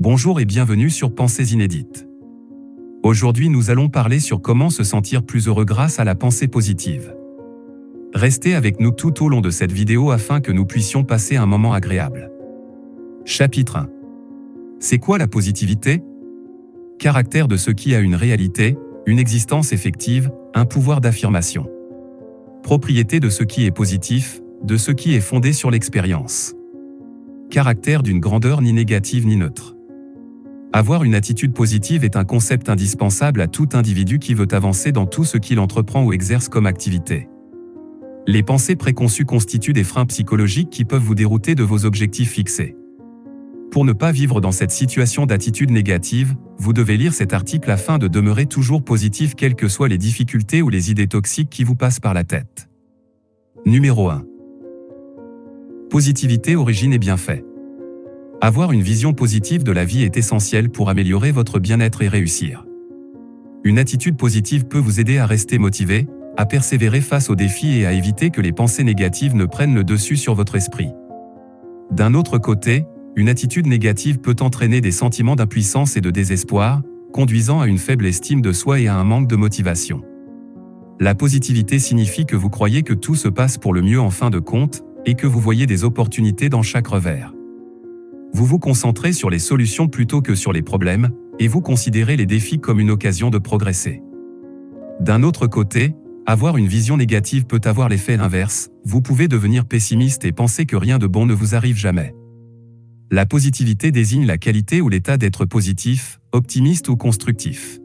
Bonjour et bienvenue sur Pensées inédites. Aujourd'hui nous allons parler sur comment se sentir plus heureux grâce à la pensée positive. Restez avec nous tout au long de cette vidéo afin que nous puissions passer un moment agréable. Chapitre 1. C'est quoi la positivité? Caractère de ce qui a une réalité, une existence effective, un pouvoir d'affirmation. Propriété de ce qui est positif, de ce qui est fondé sur l'expérience. Caractère d'une grandeur ni négative ni neutre. Avoir une attitude positive est un concept indispensable à tout individu qui veut avancer dans tout ce qu'il entreprend ou exerce comme activité. Les pensées préconçues constituent des freins psychologiques qui peuvent vous dérouter de vos objectifs fixés. Pour ne pas vivre dans cette situation d'attitude négative, vous devez lire cet article afin de demeurer toujours positif quelles que soient les difficultés ou les idées toxiques qui vous passent par la tête. Numéro 1. Positivité, origine et bienfaits. Avoir une vision positive de la vie est essentiel pour améliorer votre bien-être et réussir. Une attitude positive peut vous aider à rester motivé, à persévérer face aux défis et à éviter que les pensées négatives ne prennent le dessus sur votre esprit. D'un autre côté, une attitude négative peut entraîner des sentiments d'impuissance et de désespoir, conduisant à une faible estime de soi et à un manque de motivation. La positivité signifie que vous croyez que tout se passe pour le mieux en fin de compte, et que vous voyez des opportunités dans chaque revers. Vous vous concentrez sur les solutions plutôt que sur les problèmes, et vous considérez les défis comme une occasion de progresser. D'un autre côté, avoir une vision négative peut avoir l'effet inverse, vous pouvez devenir pessimiste et penser que rien de bon ne vous arrive jamais. La positivité désigne la qualité ou l'état d'être positif, optimiste ou constructif.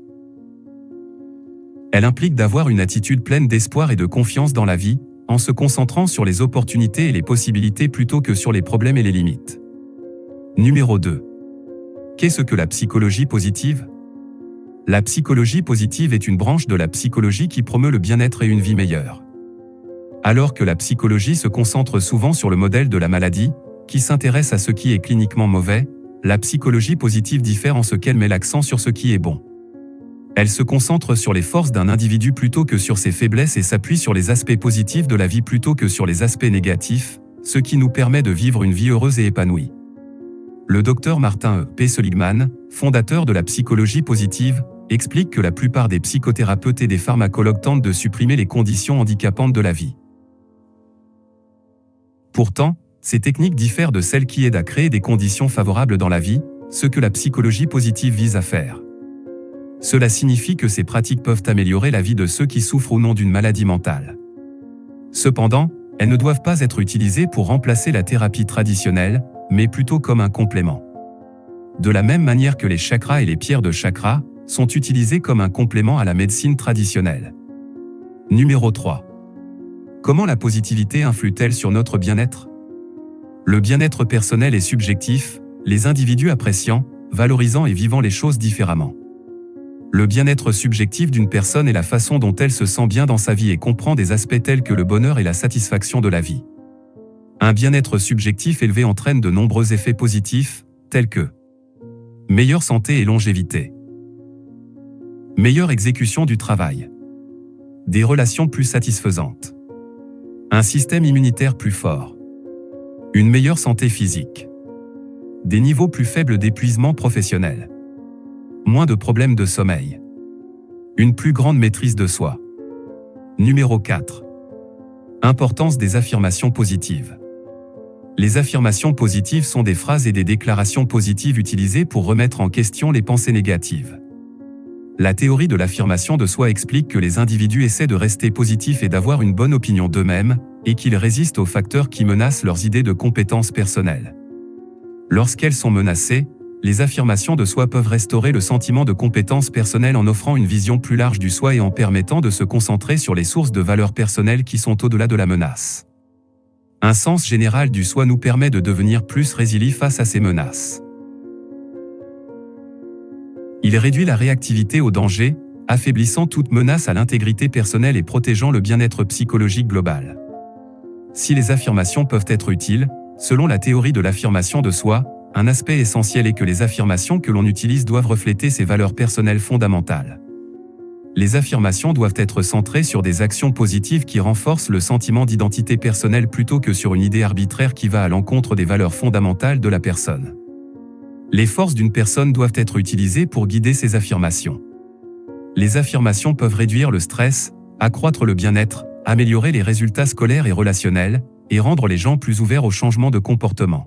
Elle implique d'avoir une attitude pleine d'espoir et de confiance dans la vie, en se concentrant sur les opportunités et les possibilités plutôt que sur les problèmes et les limites. Numéro 2. Qu'est-ce que la psychologie positive? La psychologie positive est une branche de la psychologie qui promeut le bien-être et une vie meilleure. Alors que la psychologie se concentre souvent sur le modèle de la maladie, qui s'intéresse à ce qui est cliniquement mauvais, la psychologie positive diffère en ce qu'elle met l'accent sur ce qui est bon. Elle se concentre sur les forces d'un individu plutôt que sur ses faiblesses et s'appuie sur les aspects positifs de la vie plutôt que sur les aspects négatifs, ce qui nous permet de vivre une vie heureuse et épanouie. Le docteur Martin P. Seligman, fondateur de la psychologie positive, explique que la plupart des psychothérapeutes et des pharmacologues tentent de supprimer les conditions handicapantes de la vie. Pourtant, ces techniques diffèrent de celles qui aident à créer des conditions favorables dans la vie, ce que la psychologie positive vise à faire. Cela signifie que ces pratiques peuvent améliorer la vie de ceux qui souffrent ou non d'une maladie mentale. Cependant, elles ne doivent pas être utilisées pour remplacer la thérapie traditionnelle, mais plutôt comme un complément. De la même manière que les chakras et les pierres de chakra sont utilisés comme un complément à la médecine traditionnelle. Numéro 3. Comment la positivité influe-t-elle sur notre bien-être? Le bien-être personnel est subjectif, les individus appréciant, valorisant et vivant les choses différemment. Le bien-être subjectif d'une personne est la façon dont elle se sent bien dans sa vie et comprend des aspects tels que le bonheur et la satisfaction de la vie. Un bien-être subjectif élevé entraîne de nombreux effets positifs, tels que meilleure santé et longévité, meilleure exécution du travail, des relations plus satisfaisantes, un système immunitaire plus fort, une meilleure santé physique, des niveaux plus faibles d'épuisement professionnel, moins de problèmes de sommeil, une plus grande maîtrise de soi. Numéro 4. Importance des affirmations positives. Les affirmations positives sont des phrases et des déclarations positives utilisées pour remettre en question les pensées négatives. La théorie de l'affirmation de soi explique que les individus essaient de rester positifs et d'avoir une bonne opinion d'eux-mêmes, et qu'ils résistent aux facteurs qui menacent leurs idées de compétences personnelles. Lorsqu'elles sont menacées, les affirmations de soi peuvent restaurer le sentiment de compétence personnelle en offrant une vision plus large du soi et en permettant de se concentrer sur les sources de valeurs personnelles qui sont au-delà de la menace. Un sens général du soi nous permet de devenir plus résilients face à ces menaces. Il réduit la réactivité au danger, affaiblissant toute menace à l'intégrité personnelle et protégeant le bien-être psychologique global. Si les affirmations peuvent être utiles, selon la théorie de l'affirmation de soi, un aspect essentiel est que les affirmations que l'on utilise doivent refléter ses valeurs personnelles fondamentales. Les affirmations doivent être centrées sur des actions positives qui renforcent le sentiment d'identité personnelle plutôt que sur une idée arbitraire qui va à l'encontre des valeurs fondamentales de la personne. Les forces d'une personne doivent être utilisées pour guider ses affirmations. Les affirmations peuvent réduire le stress, accroître le bien-être, améliorer les résultats scolaires et relationnels, et rendre les gens plus ouverts au changement de comportement.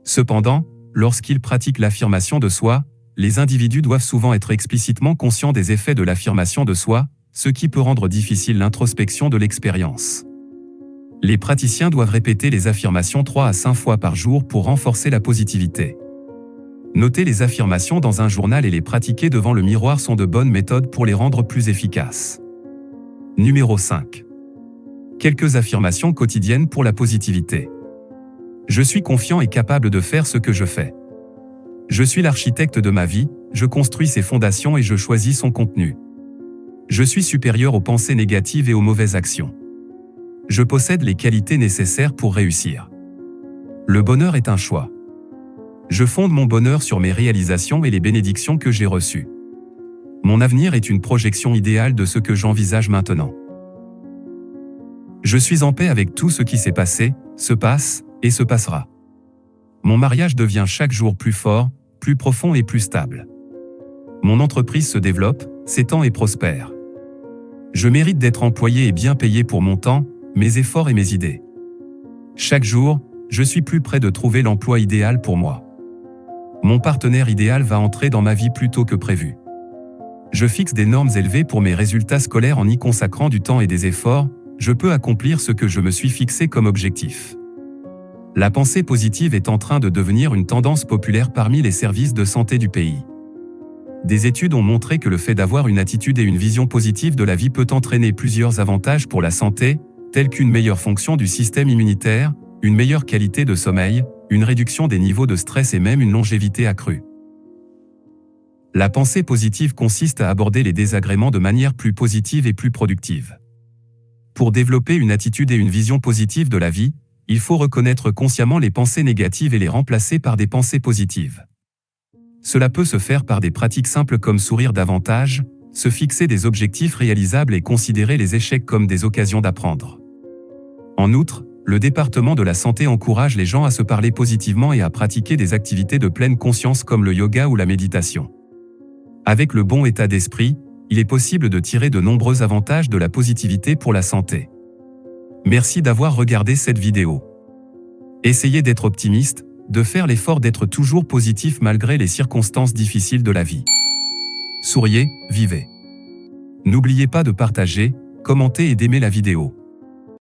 Cependant, lorsqu'ils pratiquent l'affirmation de soi, les individus doivent souvent être explicitement conscients des effets de l'affirmation de soi, ce qui peut rendre difficile l'introspection de l'expérience. Les praticiens doivent répéter les affirmations 3 à 5 fois par jour pour renforcer la positivité. Noter les affirmations dans un journal et les pratiquer devant le miroir sont de bonnes méthodes pour les rendre plus efficaces. Numéro 5. Quelques affirmations quotidiennes pour la positivité. Je suis confiant et capable de faire ce que je fais. Je suis l'architecte de ma vie, je construis ses fondations et je choisis son contenu. Je suis supérieur aux pensées négatives et aux mauvaises actions. Je possède les qualités nécessaires pour réussir. Le bonheur est un choix. Je fonde mon bonheur sur mes réalisations et les bénédictions que j'ai reçues. Mon avenir est une projection idéale de ce que j'envisage maintenant. Je suis en paix avec tout ce qui s'est passé, se passe et se passera. Mon mariage devient chaque jour plus fort, plus profond et plus stable. Mon entreprise se développe, s'étend et prospère. Je mérite d'être employé et bien payé pour mon temps, mes efforts et mes idées. Chaque jour, je suis plus près de trouver l'emploi idéal pour moi. Mon partenaire idéal va entrer dans ma vie plus tôt que prévu. Je fixe des normes élevées pour mes résultats scolaires en y consacrant du temps et des efforts, je peux accomplir ce que je me suis fixé comme objectif. La pensée positive est en train de devenir une tendance populaire parmi les services de santé du pays. Des études ont montré que le fait d'avoir une attitude et une vision positive de la vie peut entraîner plusieurs avantages pour la santé, tels qu'une meilleure fonction du système immunitaire, une meilleure qualité de sommeil, une réduction des niveaux de stress et même une longévité accrue. La pensée positive consiste à aborder les désagréments de manière plus positive et plus productive. Pour développer une attitude et une vision positive de la vie, il faut reconnaître consciemment les pensées négatives et les remplacer par des pensées positives. Cela peut se faire par des pratiques simples comme sourire davantage, se fixer des objectifs réalisables et considérer les échecs comme des occasions d'apprendre. En outre, le département de la santé encourage les gens à se parler positivement et à pratiquer des activités de pleine conscience comme le yoga ou la méditation. Avec le bon état d'esprit, il est possible de tirer de nombreux avantages de la positivité pour la santé. Merci d'avoir regardé cette vidéo. Essayez d'être optimiste, de faire l'effort d'être toujours positif malgré les circonstances difficiles de la vie. Souriez, vivez. N'oubliez pas de partager, commenter et d'aimer la vidéo.